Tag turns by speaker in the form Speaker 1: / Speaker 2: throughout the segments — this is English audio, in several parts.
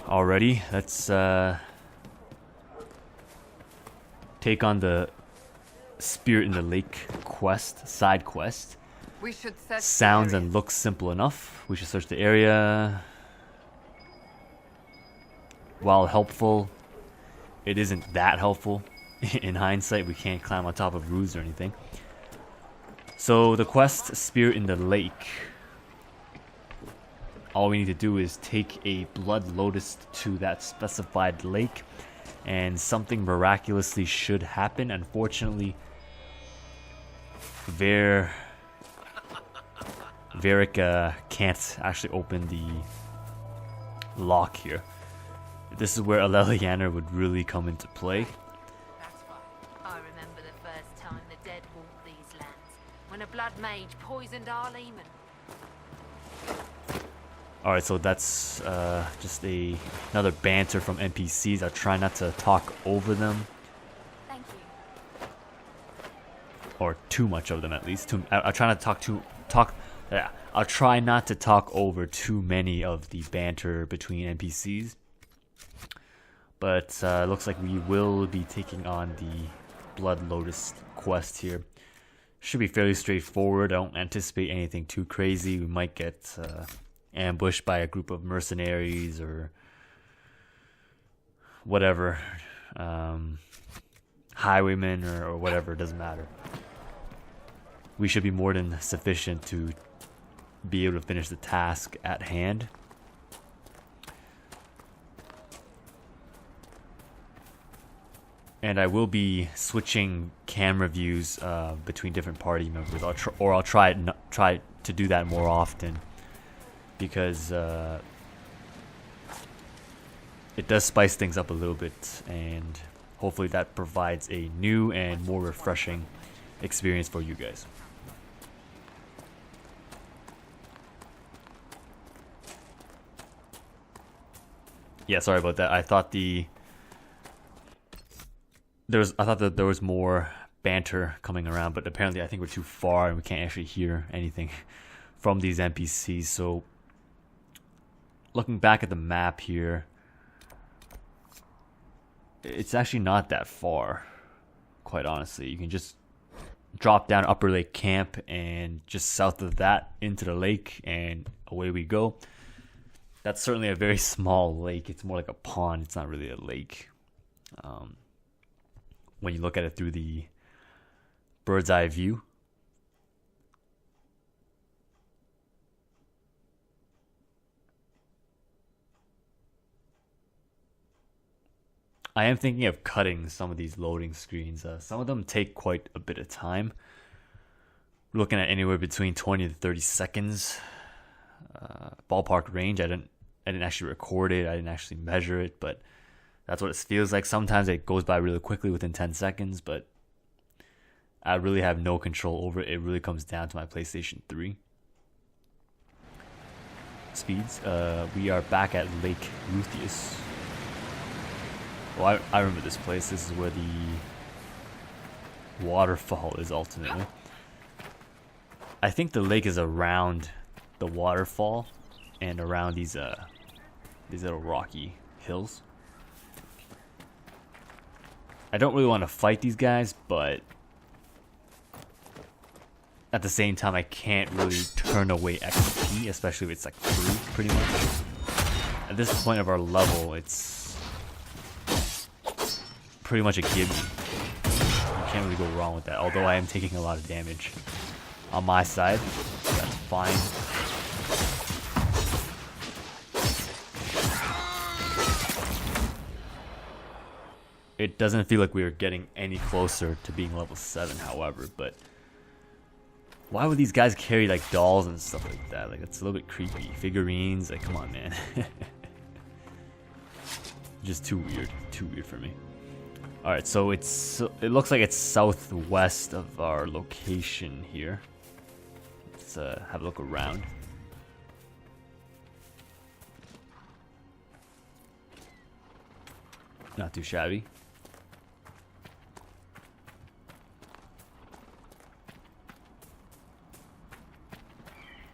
Speaker 1: Alrighty, let's take on the Spirit in the Lake quest, side quest.
Speaker 2: We should search.
Speaker 1: Sounds and looks simple enough. We should search the area. While helpful, it isn't that helpful. In hindsight, we can't climb on top of roofs or anything. So the quest, Spirit in the Lake. All we need to do is take a blood lotus to that specified lake, and something miraculously should happen. Unfortunately, Varric can't actually open the lock here. This is where Alelianer would really come into play.
Speaker 3: That's right. I remember the first time the dead walked these lands, when a blood mage poisoned our leman.
Speaker 1: Alright, so that's just another banter from NPCs. I'll try not to talk over them.
Speaker 3: Thank you.
Speaker 1: Or too much of them, at least. I'll try not to I'll try not to talk over too many of the banter between NPCs. But looks like we will be taking on the Blood Lotus quest here. Should be fairly straightforward. I don't anticipate anything too crazy. We might get ambushed by a group of mercenaries or whatever, highwaymen or whatever, it doesn't matter. We should be more than sufficient to be able to finish the task at hand. And I will be switching camera views between different party members. I'll try to do that more often, because it does spice things up a little bit, and hopefully that provides a new and more refreshing experience for you guys. Yeah, sorry about that. I thought that there was more banter coming around, but apparently I think we're too far and we can't actually hear anything from these NPCs. So looking back at the map here, it's actually not that far, quite honestly. You can just drop down Upper Lake Camp and just south of that into the lake, and away we go. That's certainly a very small lake. It's more like a pond. It's not really a lake. When you look at it through the bird's eye view. I am thinking of cutting some of these loading screens. Some of them take quite a bit of time. We're looking at anywhere between 20 to 30 seconds. Ballpark range. I didn't actually record it. I didn't actually measure it, but that's what it feels like. Sometimes it goes by really quickly within 10 seconds, but I really have no control over it. It really comes down to my PlayStation 3 speeds. We are back at Lake Ruthius. Well, I remember this place. This is where the waterfall is ultimately. I think the lake is around the waterfall and around these little rocky hills. I don't really want to fight these guys, but at the same time, I can't really turn away XP, especially if it's like free, pretty much. At this point of our level, it's pretty much a gimme. You can't really go wrong with that, although I am taking a lot of damage on my side. That's fine. It doesn't feel like we are getting any closer to being level 7, however, but why would these guys carry like dolls and stuff like that? Like, it's a little bit creepy. Figurines, like, come on, man. Just too weird for me. Alright, so it looks like it's southwest of our location here. Let's have a look around. Not too shabby.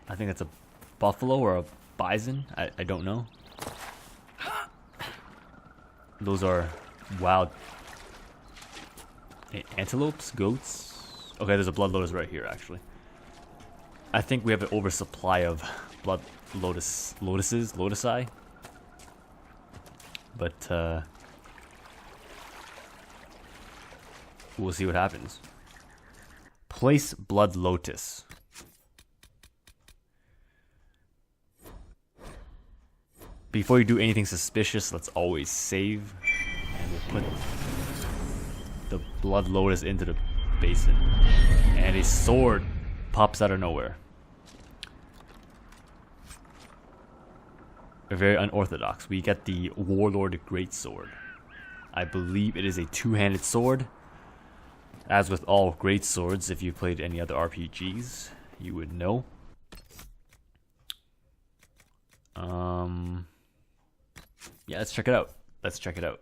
Speaker 1: I think that's a buffalo or a bison. I don't know. Those are wild antelopes, goats. Okay, there's a blood lotus right here actually. I think we have an oversupply of blood lotusi. But we'll see what happens. Place blood lotus. Before you do anything suspicious, let's always save. And we'll put the blood lotus into the basin. And a sword pops out of nowhere. Very unorthodox. We get the Warlord Greatsword. I believe it is a two-handed sword. As with all great swords, if you've played any other RPGs, you would know. Yeah, let's check it out.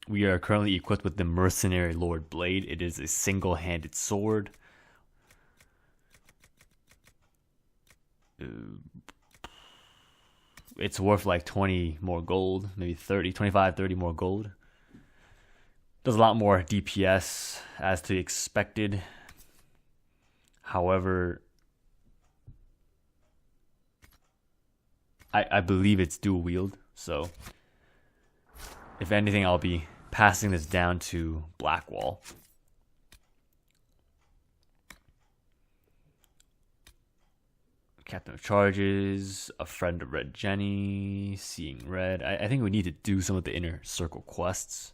Speaker 1: We are currently equipped with the Mercenary Lord Blade. It is a single-handed sword. It's worth like 20 more gold, maybe 30, 25, 30 more gold. Does a lot more DPS as to expected. However, I believe it's dual wield, so if anything, I'll be passing this down to Blackwall. Captain of Charges, a friend of Red Jenny, Seeing Red. I think we need to do some of the inner circle quests.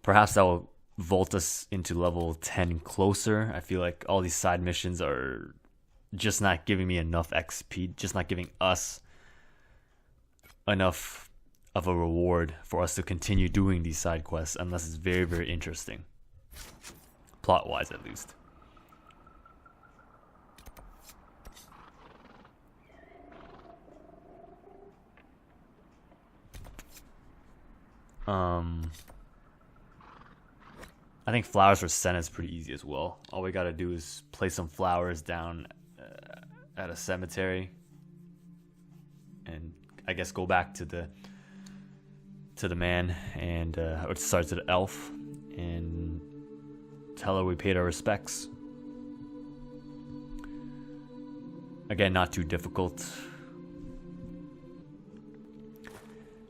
Speaker 1: Perhaps that will vault us into level 10 closer. I feel like all these side missions are just not giving me enough XP, just not giving us enough of a reward for us to continue doing these side quests unless it's very, very interesting. Plot-wise, at least. I think flowers for Senna is pretty easy as well. All we gotta do is place some flowers down at a cemetery, and I guess go back to the man and or sorry, to the elf, and tell her we paid our respects. Again, not too difficult.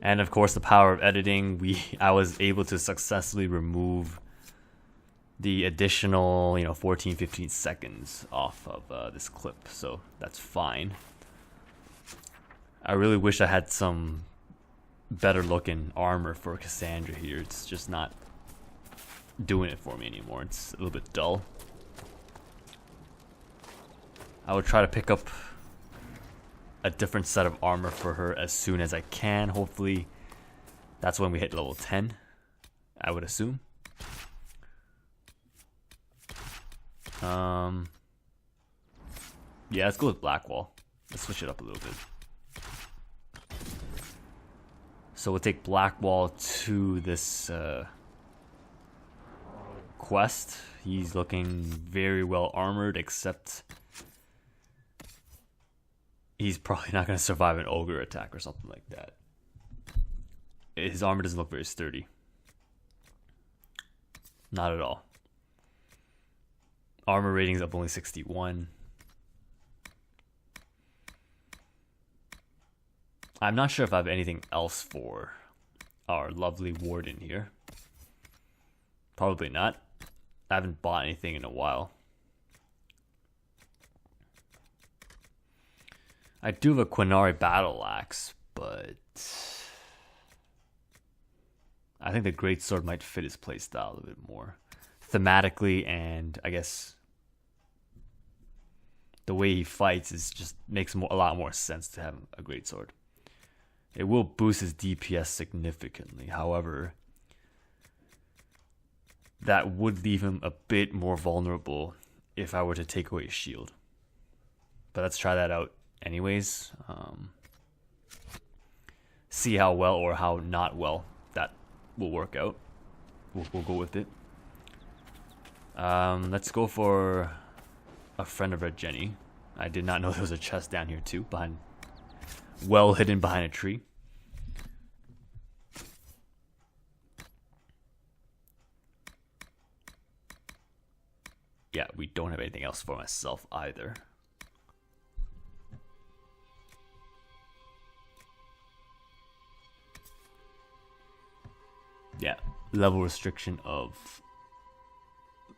Speaker 1: And of course, the power of editing. I was able to successfully remove the additional, 14, 15 seconds off of this clip, so that's fine. I really wish I had some better looking armor for Cassandra here. It's just not doing it for me anymore. It's a little bit dull. I would try to pick up a different set of armor for her as soon as I can. Hopefully that's when we hit level 10, I would assume. Yeah, let's go with Blackwall. Let's switch it up a little bit. So we'll take Blackwall to this quest. He's looking very well armored, except he's probably not going to survive an ogre attack or something like that. His armor doesn't look very sturdy. Not at all. Armor ratings of only 61. I'm not sure if I have anything else for our lovely warden here. Probably not. I haven't bought anything in a while. I do have a Quinari battle axe, but I think the greatsword might fit his playstyle a little bit more thematically, and I guess the way he fights is just makes a lot more sense to have a greatsword. It will boost his DPS significantly. However, that would leave him a bit more vulnerable if I were to take away his shield. But let's try that out anyways. See how well or how not well that will work out. We'll go with it. Let's go for a friend of Red Jenny. I did not know there was a chest down here too, behind well hidden behind a tree. Yeah, we don't have anything else for myself either. Yeah, level restriction of,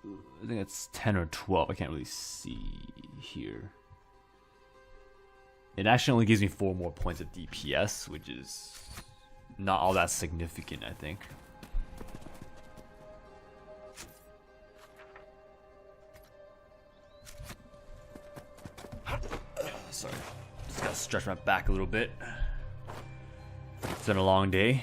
Speaker 1: I think it's 10 or 12. I can't really see here. It actually only gives me 4 more points of DPS, which is not all that significant, I think. Sorry, just gotta stretch my back a little bit. It's been a long day.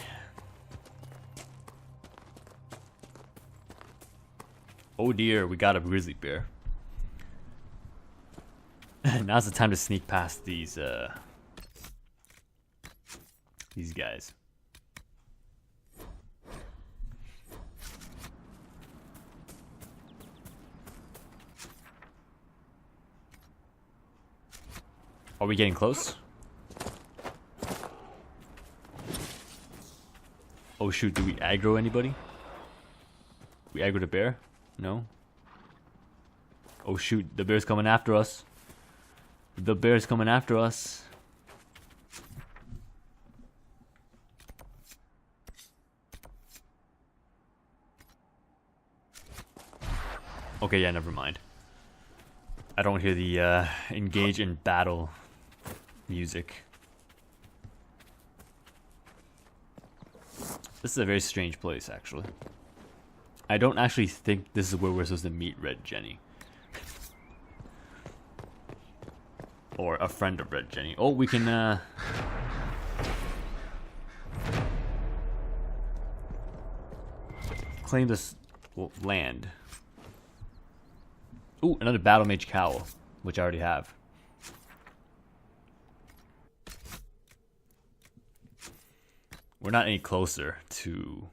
Speaker 1: Oh dear, we got a grizzly bear. Now's the time to sneak past these guys. Are we getting close? Oh shoot, do we aggro anybody? We aggro the bear? No? Oh shoot, the bear's coming after us. The bear's coming after us. Okay, yeah, never mind. I don't hear the engage in battle music. This is a very strange place, actually. I don't actually think this is where we're supposed to meet Red Jenny. Or a friend of Red Jenny. Oh, we can claim this land. Ooh, another Battle Mage Cowl, which I already have. We're not any closer to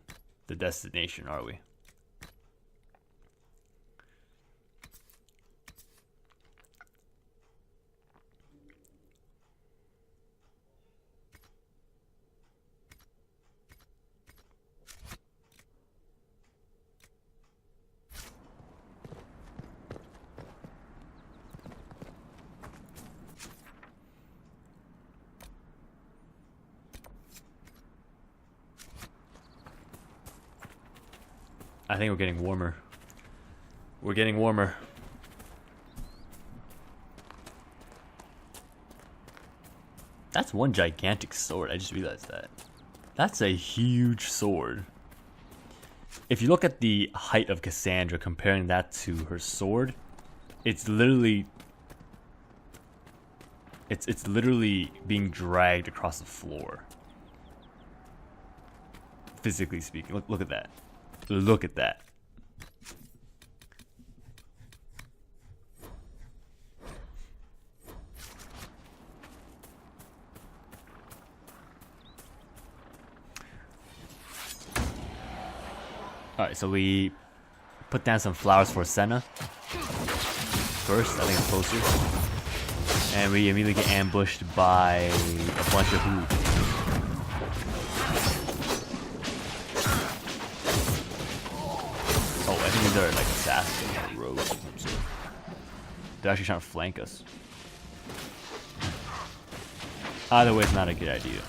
Speaker 1: the destination, are we? I think we're getting warmer. We're getting warmer. That's one gigantic sword. I just realized that. That's a huge sword. If you look at the height of Cassandra, comparing that to her sword, it's literally it's literally being dragged across the floor. Physically speaking. Look at that. Look at that. Alright, so we put down some flowers for Senna. First, I think it's closer. And we immediately get ambushed by a bunch of who? These are like assassins or rogues of some sort. They're actually trying to flank us. Either way, it's not a good idea.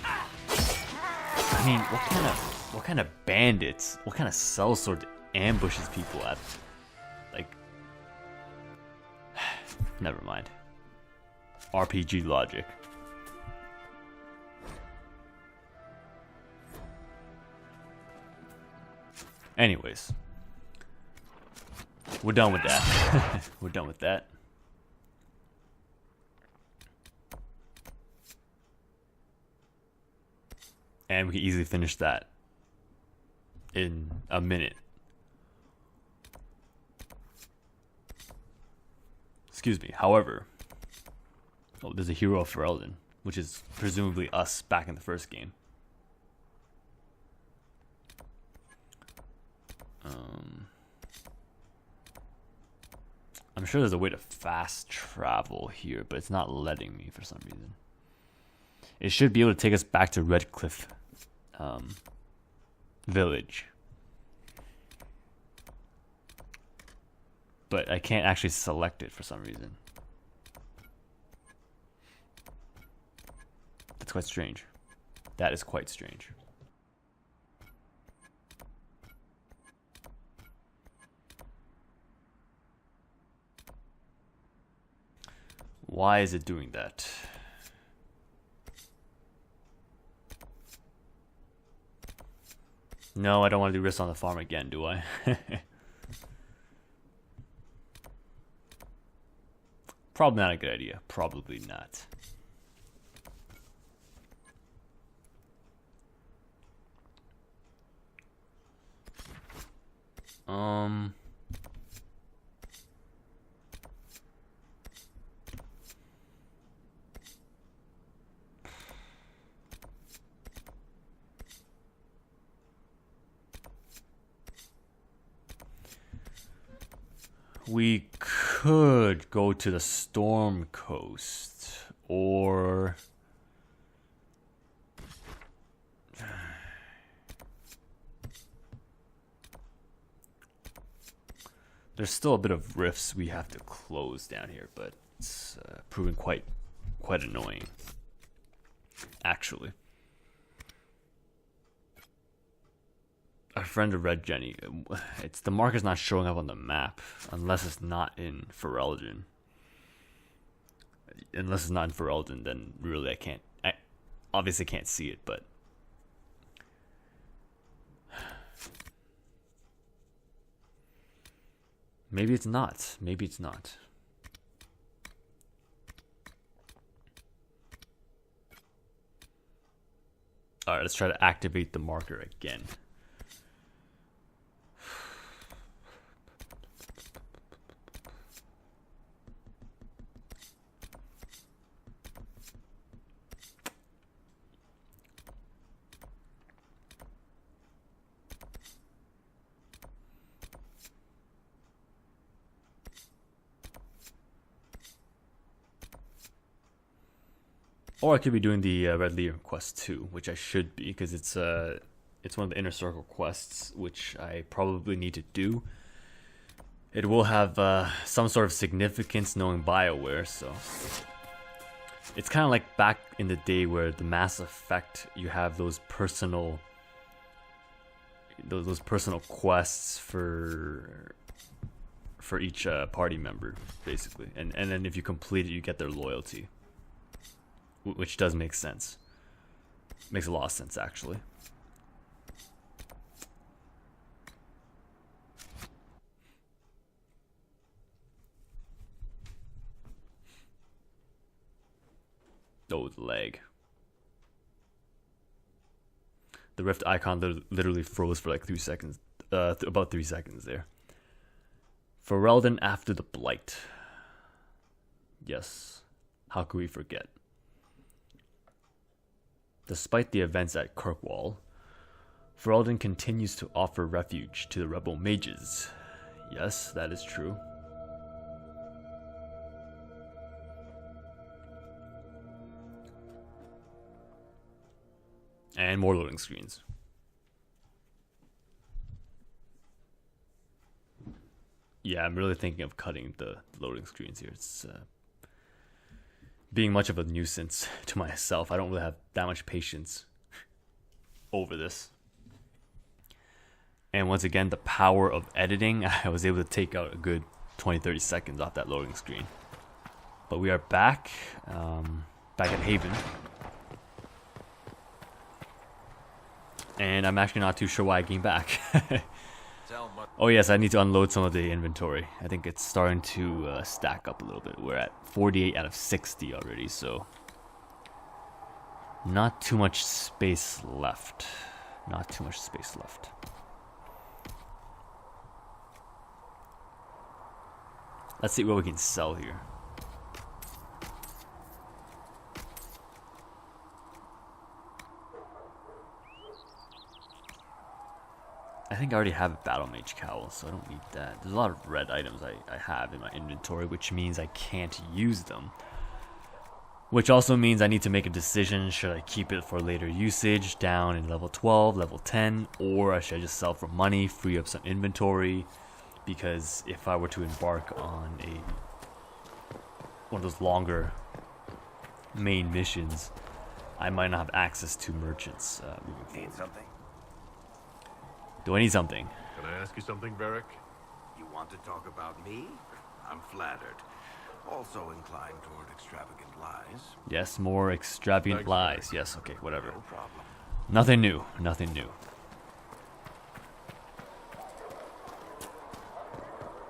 Speaker 1: I mean, what kind of bandits, what kind of sellsword ambushes people at? Like, never mind. RPG logic. Anyways, we're done with that. We're done with that. And we can easily finish that in a minute. Excuse me. However, oh, there's a hero of Ferelden, which is presumably us back in the first game. I'm sure there's a way to fast travel here, but it's not letting me for some reason. It should be able to take us back to Redcliffe Village. But I can't actually select it for some reason. That's quite strange. That is quite strange. Why is it doing that? No, I don't want to do risk on the farm again, do I? Probably not a good idea. Probably not. We could go to the Storm Coast, or there's still a bit of rifts we have to close down here, but it's proving quite annoying, actually. Our friend of Red Jenny, it's the marker's not showing up on the map unless it's not in Ferelden. Unless it's not in Ferelden, then really I obviously can't see it, but maybe it's not. Maybe it's not. Alright, let's try to activate the marker again. Or I could be doing the Red Lear quest too, which I should be, because it's one of the Inner Circle quests, which I probably need to do. It will have some sort of significance knowing BioWare, so it's kind of like back in the day where the Mass Effect, you have those personal quests for each party member, basically, and then if you complete it, you get their loyalty. Which does make sense. Makes a lot of sense, actually. Oh, the lag. The rift icon literally froze for like 3 seconds. About 3 seconds there. Ferelden after the Blight. Yes. How could we forget? Despite the events at Kirkwall, Ferelden continues to offer refuge to the rebel mages. Yes, that is true. And more loading screens. Yeah, I'm really thinking of cutting the loading screens here. It's being much of a nuisance to myself. I don't really have that much patience over this. And once again, the power of editing, I was able to take out a good 20-30 seconds off that loading screen. But we are back, back at Haven. And I'm actually not too sure why I came back. Oh yes, I need to unload some of the inventory. I think it's starting to stack up a little bit. We're at 48 out of 60 already, so not too much space left. Not too much space left. Let's see what we can sell here. I think I already have a Battle Mage Cowl, so I don't need that. There's a lot of red items I have in my inventory, which means I can't use them. Which also means I need to make a decision. Should I keep it for later usage down in level 12, level 10, or should I just sell for money, free up some inventory? Because if I were to embark on one of those longer main missions, I might not have access to merchants moving forward.
Speaker 2: Need something?
Speaker 1: Do I need something?
Speaker 4: Can I ask you something, Varric?
Speaker 2: You want to talk about me? I'm flattered. Also inclined toward extravagant lies.
Speaker 1: Yes, more extravagant
Speaker 4: Thanks,
Speaker 1: lies. Yes, okay, whatever.
Speaker 2: No problem.
Speaker 1: Nothing new. Nothing new.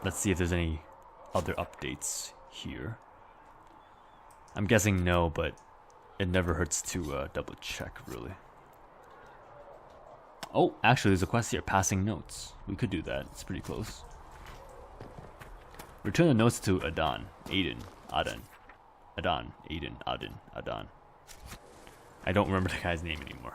Speaker 1: Let's see if there's any other updates here. I'm guessing no, but it never hurts to double check, really. Oh, actually, there's a quest here. Passing notes. We could do that. It's pretty close. Return the notes to Adan. Aiden. Adan. Adan. Aiden. Adan. Adan. I don't remember the guy's name anymore.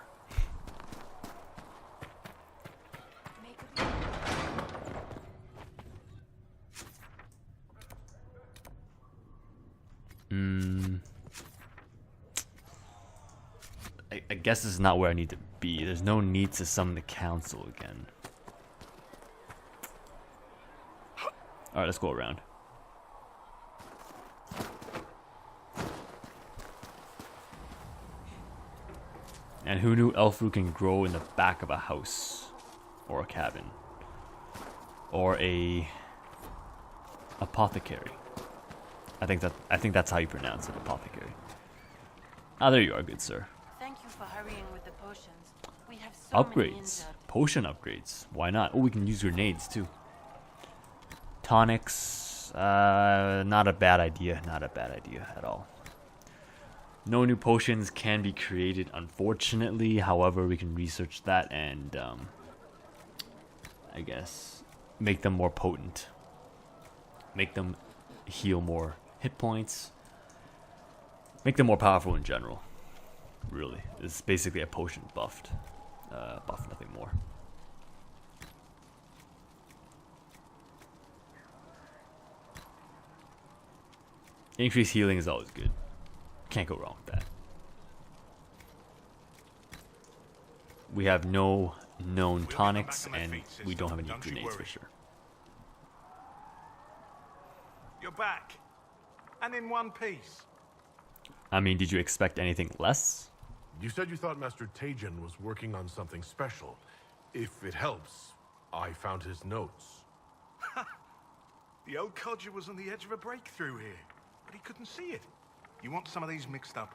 Speaker 1: I guess this is not where I need to be. There's no need to summon the council again. Alright, let's go around. And who knew elf fruit can grow in the back of a house? Or a cabin? Or a apothecary? I think that's how you pronounce it, apothecary. Ah, there you are, good sir.
Speaker 3: Thank you for hurrying with the potions. We have so many
Speaker 1: Upgrades.
Speaker 3: injured.
Speaker 1: Potion upgrades. Why not? Oh, we can use grenades too. Tonics. Not a bad idea. Not a bad idea at all. No new potions can be created, unfortunately. However, we can research that and, I guess, make them more potent. Make them heal more hit points. Make them more powerful in general. Really. It's basically a potion buffed. Buff, nothing more. Increased healing is always good. Can't go wrong with that. We have no known tonics, and we don't have any grenades for sure.
Speaker 5: You're back. And in one piece.
Speaker 1: I mean, did you expect anything less?
Speaker 4: You said you thought Master Tejan was working on something special. If it helps, I found his notes.
Speaker 5: The old codger was on the edge of a breakthrough here, but he couldn't see it. You want some of these mixed up?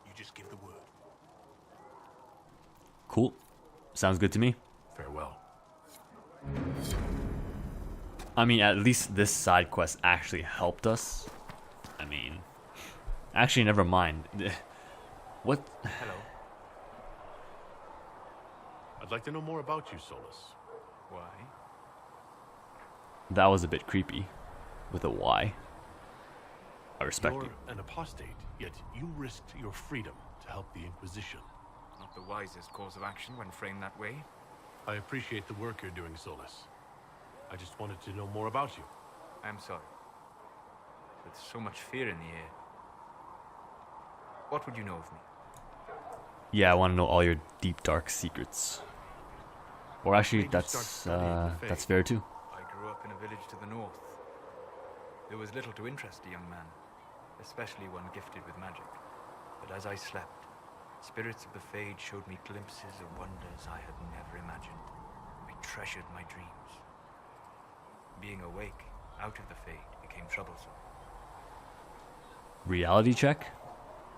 Speaker 5: You just give the word.
Speaker 1: Cool. Sounds good to me.
Speaker 4: Farewell.
Speaker 1: I mean, at least this side quest actually helped us. I mean, actually, never mind. What?
Speaker 5: Hello.
Speaker 4: I'd like to know more about you, Solas.
Speaker 5: Why?
Speaker 1: That was a bit creepy. With a Y. I respect
Speaker 4: You're
Speaker 1: you.
Speaker 4: an apostate, yet you risked your freedom to help the Inquisition.
Speaker 6: Not the wisest course of action when framed that way.
Speaker 4: I appreciate the work you're doing, Solas. I just wanted to know more about you.
Speaker 6: I'm sorry. With so much fear in the air. What would you know of me?
Speaker 1: Yeah, I want to know all your deep, dark secrets. Or actually,
Speaker 4: Maybe start studying the
Speaker 1: that's
Speaker 4: Fae.
Speaker 1: fair too.
Speaker 6: I grew up in a village to the north. There was little to interest a young man, especially one gifted with magic. But as I slept, spirits of the Fade showed me glimpses of wonders I had never imagined. I treasured my dreams. Being awake, out of the Fade, became troublesome.
Speaker 1: Reality check?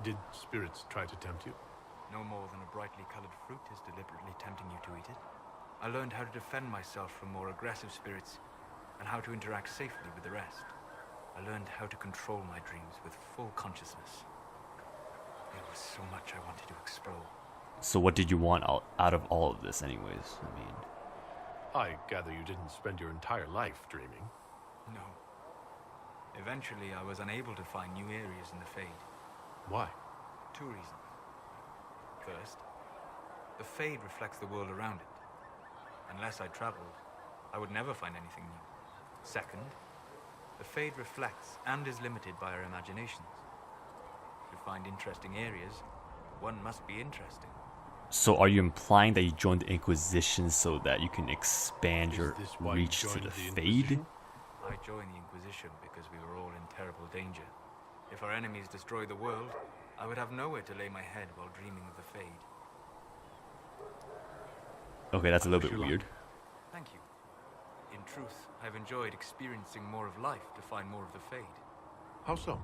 Speaker 4: Did spirits try to tempt you?
Speaker 6: No more than a brightly colored fruit is deliberately tempting you to eat it. I learned how to defend myself from more aggressive spirits and how to interact safely with the rest. I learned how to control my dreams with full consciousness. There was so much I wanted to explore.
Speaker 1: So what did you want out of all of this anyways? I mean,
Speaker 4: I gather you didn't spend your entire life dreaming.
Speaker 6: No. Eventually, I was unable to find new areas in the Fade.
Speaker 4: Why?
Speaker 6: 2 reasons. First, the Fade reflects the world around it. Unless I traveled, I would never find anything new. Second, the Fade reflects and is limited by our imaginations. To find interesting areas, one must be interesting.
Speaker 1: So are you implying that you joined the Inquisition so that you can expand
Speaker 4: Is
Speaker 1: your
Speaker 4: this why you
Speaker 1: reach to
Speaker 4: joined
Speaker 1: the
Speaker 4: the
Speaker 1: Fade?
Speaker 4: Inquisition?
Speaker 6: I joined the Inquisition because we were all in terrible danger. If our enemies destroy the world, I would have nowhere to lay my head while dreaming of the Fade.
Speaker 1: Okay, that's a little
Speaker 4: wish
Speaker 1: bit
Speaker 4: you luck.
Speaker 1: weird.
Speaker 6: Thank you. In truth, I've enjoyed experiencing more of life to find more of the Fade.
Speaker 4: How so?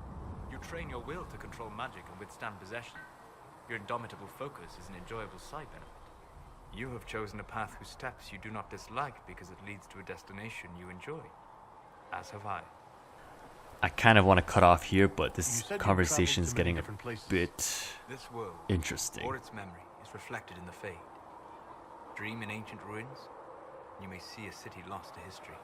Speaker 6: You train your will to control magic and withstand possession. Your indomitable focus is an enjoyable side benefit. You have chosen a path whose steps you do not dislike because it leads to a destination you enjoy. As have I.
Speaker 1: I kind of want to cut off here, but
Speaker 4: You
Speaker 1: this
Speaker 4: said you
Speaker 1: conversation is
Speaker 4: traveled to many
Speaker 1: getting a
Speaker 4: different places.
Speaker 1: bit
Speaker 6: This world,
Speaker 1: interesting.
Speaker 6: or its memory, is reflected in the Fade. Dream in ancient ruins, and you may see a city lost to history.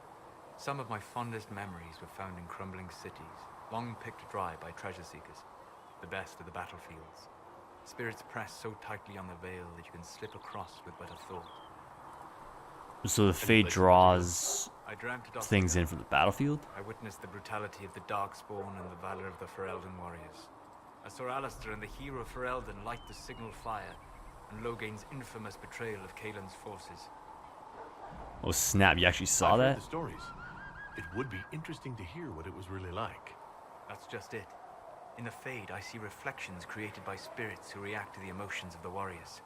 Speaker 6: Some of my fondest memories were found in crumbling cities, long picked dry by treasure seekers. The best of the battlefields. Spirits press so tightly on the veil that you can slip across with but a thought.
Speaker 1: So the Fade draws
Speaker 6: I dreamt it
Speaker 1: things in from the battlefield?
Speaker 6: I witnessed the brutality of the Darkspawn and the valor of the Ferelden warriors. I saw Alistair and the hero Ferelden light the signal fire, and Loghain's infamous betrayal of Kaelin's forces.
Speaker 1: Oh snap, you actually saw
Speaker 4: I've heard
Speaker 1: that?
Speaker 4: the stories. It would be interesting to hear what it was really like.
Speaker 6: That's just it. In the Fade, I see reflections created by spirits who react to the emotions of the warriors.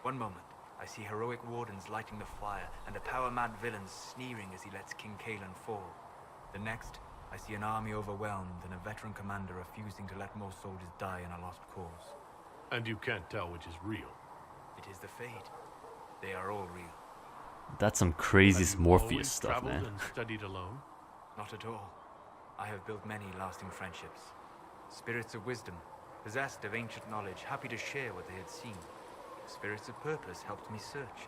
Speaker 6: One moment, I see heroic wardens lighting the fire, and a power-mad villain sneering as he lets King Kaelin fall. The next, I see an army overwhelmed and a veteran commander refusing to let more soldiers die in a lost cause.
Speaker 4: And you can't tell which is real.
Speaker 6: It is the Fade. They are all real.
Speaker 1: That's some crazy
Speaker 4: Have you
Speaker 1: Morpheus
Speaker 4: always
Speaker 1: stuff,
Speaker 4: traveled
Speaker 1: man.
Speaker 4: and studied alone?
Speaker 6: Not at all. I have built many lasting friendships. Spirits of wisdom, possessed of ancient knowledge, happy to share what they had seen. Spirits of purpose helped me search.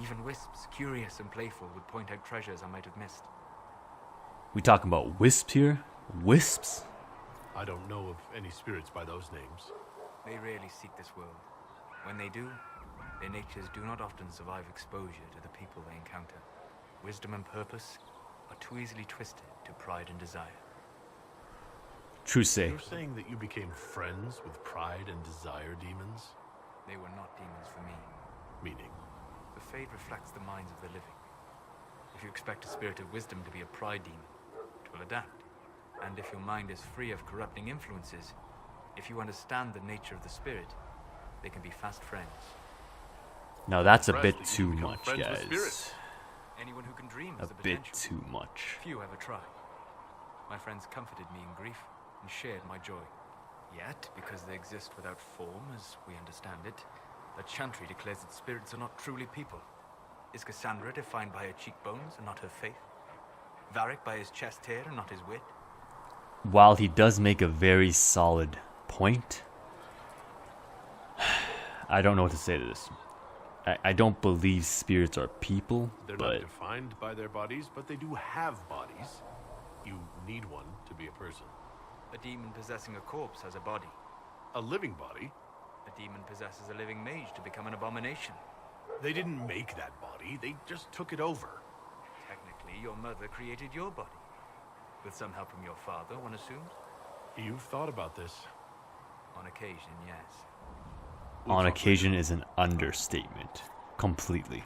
Speaker 6: Even wisps, curious and playful, would point out treasures I might have missed.
Speaker 1: We talking about wisps here? Wisps?
Speaker 4: I don't know of any spirits by those names.
Speaker 6: They rarely seek this world. When they do, their natures do not often survive exposure to the people they encounter. Wisdom and purpose are too easily twisted to pride and desire.
Speaker 1: True say.
Speaker 4: You're saying that you became friends with pride and desire demons?
Speaker 6: They were not demons for me.
Speaker 4: Meaning?
Speaker 6: The Fade reflects the minds of the living. If you expect a spirit of wisdom to be a pride demon, it will adapt. And if your mind is free of corrupting influences, if you understand the nature of the spirit, they can be fast friends.
Speaker 1: Now that's a
Speaker 4: Impressed
Speaker 1: bit
Speaker 4: that you
Speaker 1: too
Speaker 4: become
Speaker 1: much,
Speaker 4: friends with
Speaker 1: guys.
Speaker 4: spirits.
Speaker 6: Anyone who can dream
Speaker 1: A
Speaker 6: has the
Speaker 1: bit
Speaker 6: potential.
Speaker 1: too much.
Speaker 6: Few ever try. My friends comforted me in grief and shared my joy. Yet, because they exist without form, as we understand it, the Chantry declares that spirits are not truly people. Is Cassandra defined by her cheekbones and not her faith? Varric by his chest hair and not his wit?
Speaker 1: While he does make a very solid point, I don't know what to say to this. I don't believe spirits are people,
Speaker 4: They're not
Speaker 1: but
Speaker 4: defined by their bodies, but they do have bodies. You need one to be a person.
Speaker 6: A demon possessing a corpse has a body.
Speaker 4: A living body?
Speaker 6: A demon possesses a living mage to become an abomination.
Speaker 4: They didn't make that body, they just took it over.
Speaker 6: Technically, your mother created your body. With some help from your father, one assumes?
Speaker 4: You've thought about this.
Speaker 6: On occasion, yes.
Speaker 1: on occasion is an understatement. Completely.